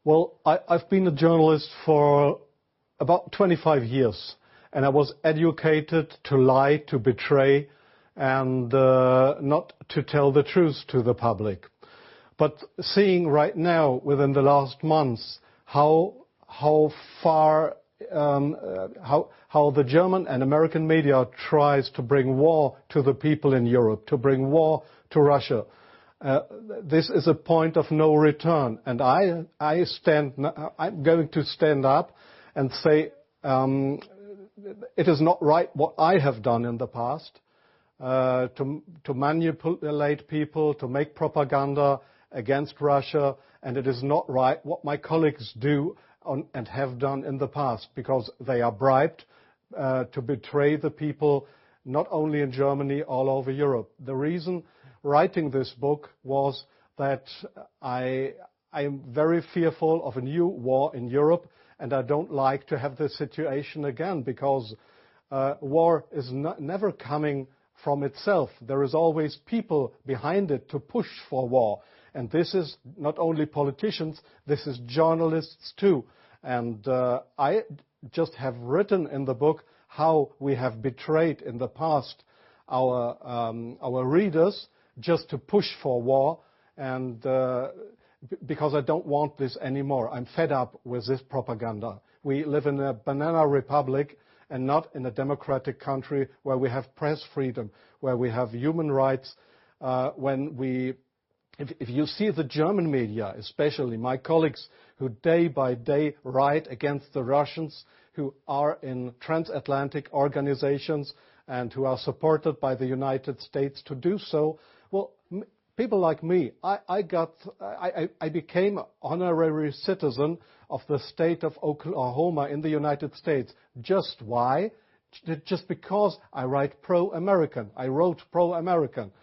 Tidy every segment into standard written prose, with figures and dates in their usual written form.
Well, I've been a journalist for about 25 years, and I was educated to lie, to betray, and not to tell the truth to the public. But seeing right now, within the last months, how far how the German and American media tries to bring war to the people in Europe, to bring war to Russia. This is a point of no return, and I'm going to stand up and say it is not right what I have done in the past, to manipulate people, to make propaganda against Russia, and it is not right what my colleagues do and have done in the past, because they are bribed to betray the people, not only in Germany, all over Europe. The reason writing this book was that I am very fearful of a new war in Europe, and I don't like to have this situation again, because war is never coming from itself. There is always people behind it to push for war. And this is not only politicians, this is journalists too. And I just have written in the book how we have betrayed in the past our readers just to push for war, and because I don't want this anymore. I'm fed up with this propaganda. We live in a banana republic and not in a democratic country where we have press freedom, where we have human rights. If you see the German media, especially my colleagues who day by day write against the Russians, who are in transatlantic organizations and who are supported by the United States to do so, well, people like me, I became an honorary citizen of the state of Oklahoma in the United States. Just why? Just because I write pro-American. I wrote pro-American.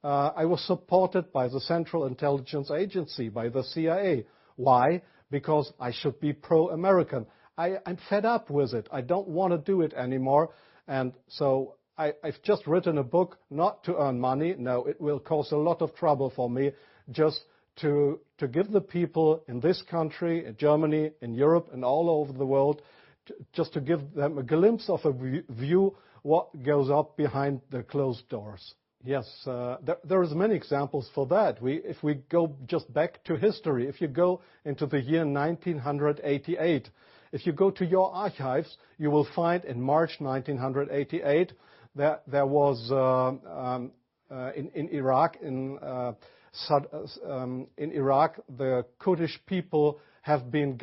I was supported by the Central Intelligence Agency, by the CIA. Why? Because I should be pro-American. I'm fed up with it. I don't want to do it anymore. And so I've just written a book not to earn money. No, it will cause a lot of trouble for me, just to give the people in this country, in Germany, in Europe, and all over the world, just to give them a glimpse of a view what goes up behind the closed doors. Yes, there is many examples for that. If we go just back to history, if you go into the year 1988, if you go to your archives, you will find in March 1988 that there was in Iraq, the Kurdish people have been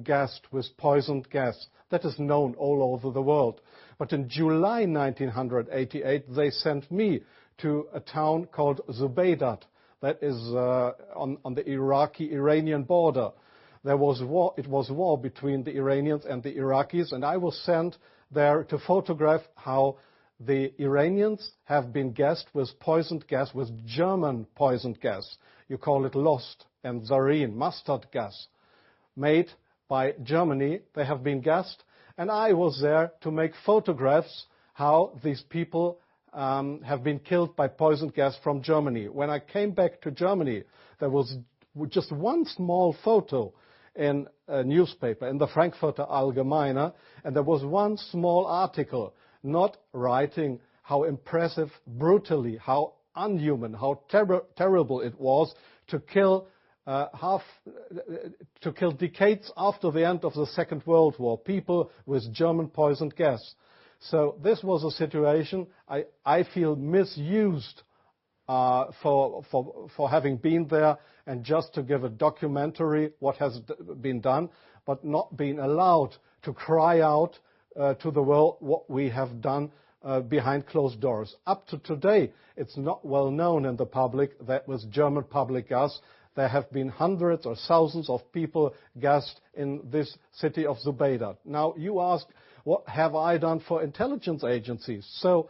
gassed with poisoned gas. That is known all over the world. But in July 1988, they sent me to a town called Zubaydat, that is on the Iraqi-Iranian border. There was war. It was war between the Iranians and the Iraqis, and I was sent there to photograph how the Iranians have been gassed with poisoned gas, with German poisoned gas. You call it Lost and Zarine, mustard gas, made by Germany. They have been gassed, and I was there to make photographs how these people have been killed by poisoned gas from Germany. When I came back to Germany, there was just one small photo in a newspaper, in the Frankfurter Allgemeine, and there was one small article not writing how impressive, brutally, how unhuman, how terrible it was to kill decades after the end of the Second World War, people with German poisoned gas. So this was a situation I feel misused for having been there and just to give a documentary what has been done, but not being allowed to cry out to the world what we have done behind closed doors. Up to today, it's not well known in the public that with German public gas, there have been hundreds or thousands of people gassed in this city of Zubaydat. Now, you ask, what have I done for intelligence agencies? So,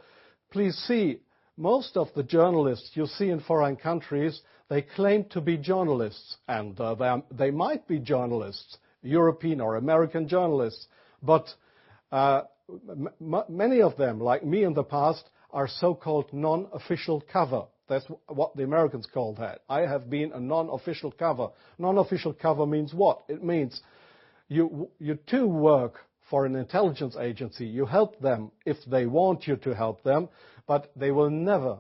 please see, most of the journalists you see in foreign countries, they claim to be journalists, and they might be journalists, European or American journalists, but many of them, like me in the past, are so-called non-official cover. That's what the Americans call that. I have been a non-official cover. Non-official cover means what? It means you too work for an intelligence agency. You help them if they want you to help them, but they will never,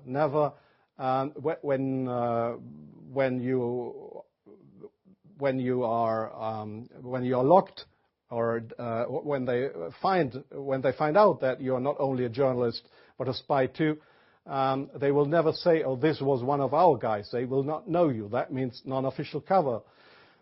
when you are locked, or when they find out that you are not only a journalist but a spy too, they will never say, "Oh, this was one of our guys." They will not know you. That means non-official cover.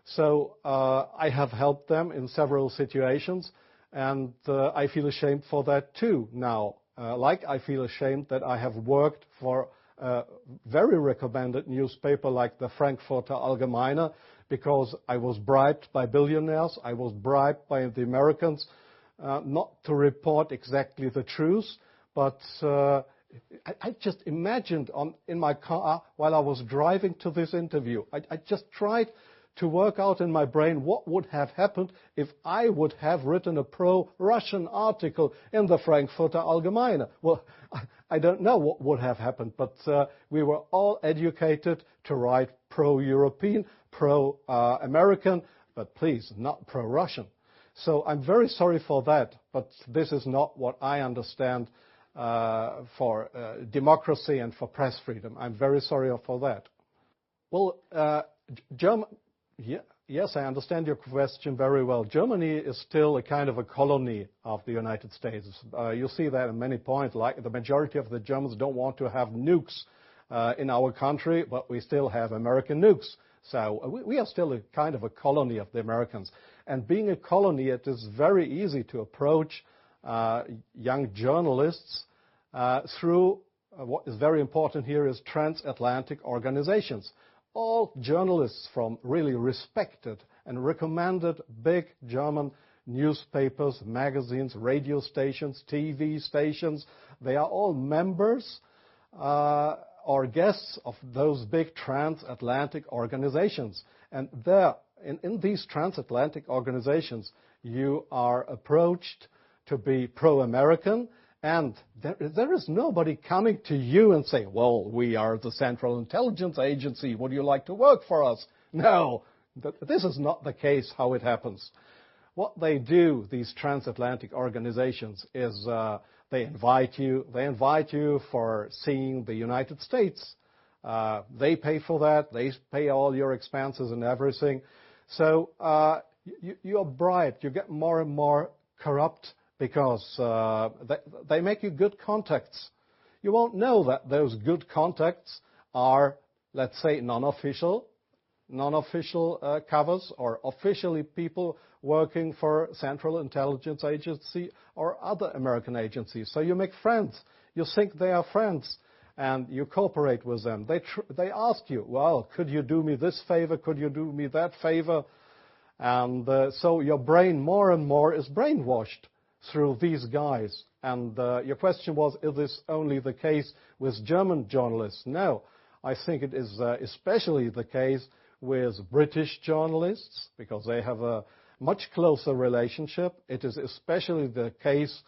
So I have helped them in several situations, and I feel ashamed for that too now. Like I feel ashamed that I have worked for a very recommended newspaper like the Frankfurter Allgemeine, because I was bribed by billionaires. I was bribed by the Americans not to report exactly the truth, but I just imagined in my car while I was driving to this interview. I just tried to work out in my brain what would have happened if I would have written a pro-Russian article in the Frankfurter Allgemeine. Well, I don't know what would have happened, but we were all educated to write pro-European, pro-American, but please, not pro-Russian. So I'm very sorry for that, but this is not what I understand for democracy and for press freedom. I'm very sorry for that. Well, yes, I understand your question very well. Germany is still a kind of a colony of the United States. You see that in many points, like the majority of the Germans don't want to have nukes in our country, but we still have American nukes. So we are still a kind of a colony of the Americans. And being a colony, it is very easy to approach young journalists through what is very important here is transatlantic organizations. All journalists from really respected and recommended big German newspapers, magazines, radio stations, TV stations, they are all members or guests of those big transatlantic organizations. And there, in these transatlantic organizations, you are approached to be pro-American, and there is nobody coming to you and saying, "Well, we are the Central Intelligence Agency. Would you like to work for us?" No, this is not the case how it happens. What they do, these transatlantic organizations, is they invite you for seeing the United States. They pay for that. They pay all your expenses and everything. So you are bribed. You get more and more corrupt because they make you good contacts. You won't know that those good contacts are, let's say, non-official covers, or officially people working for Central Intelligence Agency or other American agencies. So you make friends. You think they are friends, and you cooperate with them. They ask you, "Well, could you do me this favor? Could you do me that favor?" And so your brain more and more is brainwashed through these guys. And your question was, is this only the case with German journalists? No, I think it is especially the case with British journalists, because they have a much closer relationship. It is especially the case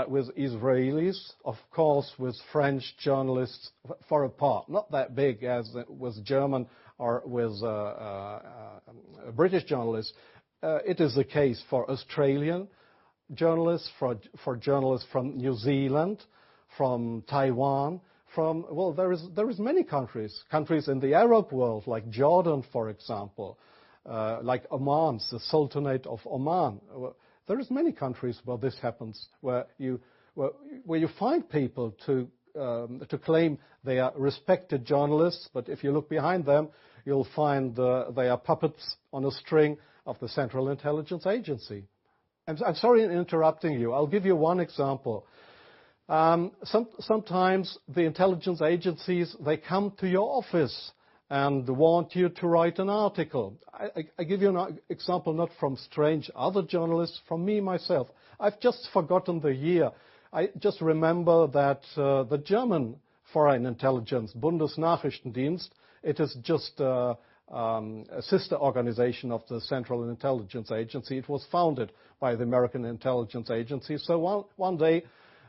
with Israelis, of course, with French journalists for a part, not that big as with German or with British journalists. It is the case for Australian journalists, for journalists from New Zealand, from Taiwan, there is many countries in the Arab world, like Jordan, for example, like Oman, the Sultanate of Oman. There is many countries where this happens, where you find people to claim they are respected journalists, but if you look behind them, you'll find they are puppets on a string of the Central Intelligence Agency. I'm sorry in interrupting you. I'll give you one example. Sometimes the intelligence agencies, they come to your office and want you to write an article. I give you an example not from strange other journalists, from me myself. I've just forgotten the year. I just remember that the German Foreign Intelligence, Bundesnachrichtendienst, it is just a sister organization of the Central Intelligence Agency. It was founded by the American Intelligence Agency. So one day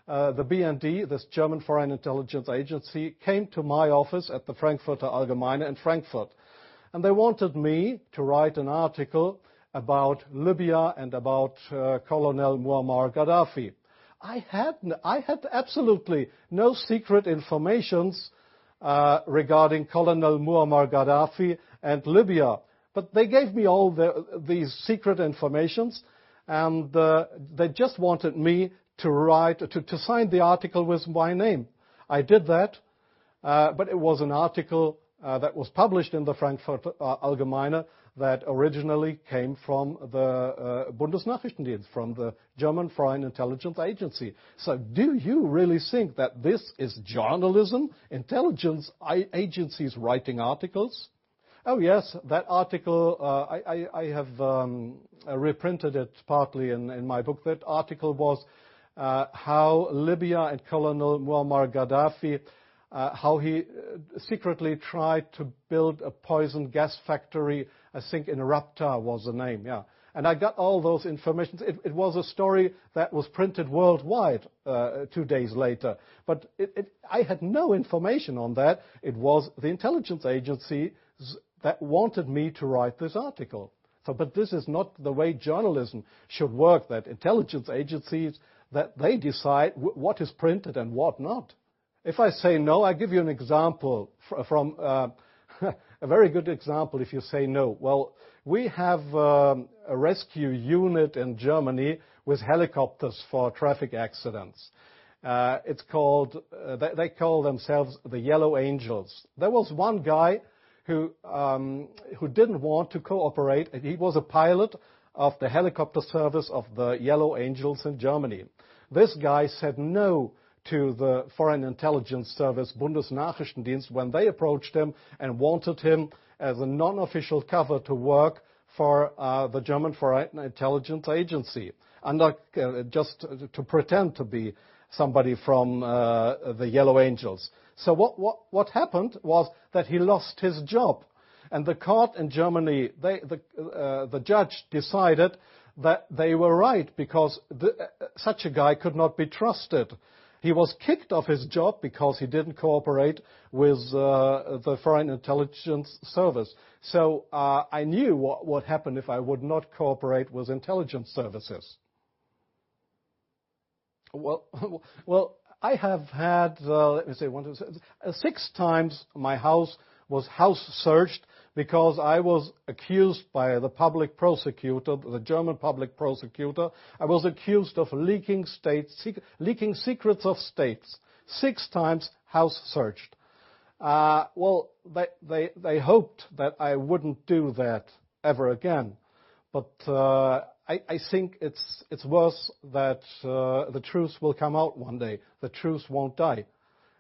the BND, this German Foreign Intelligence Agency, came to my office at the Frankfurter Allgemeine in Frankfurt. And they wanted me to write an article about Libya and about Colonel Muammar Gaddafi. I had absolutely no secret informations regarding Colonel Muammar Gaddafi and Libya. But they gave me all these secret informations, and they just wanted me to write, to sign the article with my name. I did that, but it was an article that was published in the Frankfurter Allgemeine that originally came from the Bundesnachrichtendienst, from the German Foreign Intelligence Agency. So do you really think that this is journalism, intelligence agencies writing articles? Oh yes, that article, I have reprinted it partly in my book. That article was how Libya and Colonel Muammar Gaddafi, how he secretly tried to build a poison gas factory, I think in Rabta was the name, yeah. And I got all those information. It was a story that was printed worldwide 2 days later. But I had no information on that. It was the intelligence agency that wanted me to write this article. So, but this is not the way journalism should work, that intelligence agencies, that they decide what is printed and what not. If I say no, I give you an example from a very good example if you say no. Well, we have a rescue unit in Germany with helicopters for traffic accidents. It's called, they call themselves the Yellow Angels. There was one guy who didn't want to cooperate. He was a pilot of the helicopter service of the Yellow Angels in Germany. This guy said no to the Foreign Intelligence Service, Bundesnachrichtendienst, when they approached him and wanted him as a non-official cover to work for the German Foreign Intelligence Agency, just to pretend to be somebody from the Yellow Angels. So what happened was that he lost his job. And the court in Germany, the judge decided that they were right, because such a guy could not be trusted. He was kicked off his job because he didn't cooperate with the Foreign Intelligence Service. So I knew what would happen if I would not cooperate with intelligence services. Well, I have had, let me say, 6 times my house was house searched because I was accused by the public prosecutor, the German public prosecutor. I was accused of leaking secrets of states. 6 times house searched. Well, they hoped that I wouldn't do that ever again. But I think it's worse that the truth will come out one day. The truth won't die.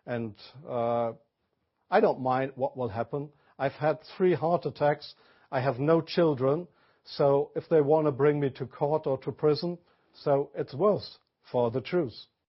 And I don't mind what will happen. I've had 3 heart attacks. I have no children. So if they want to bring me to court or to prison, so it's worse for the truth.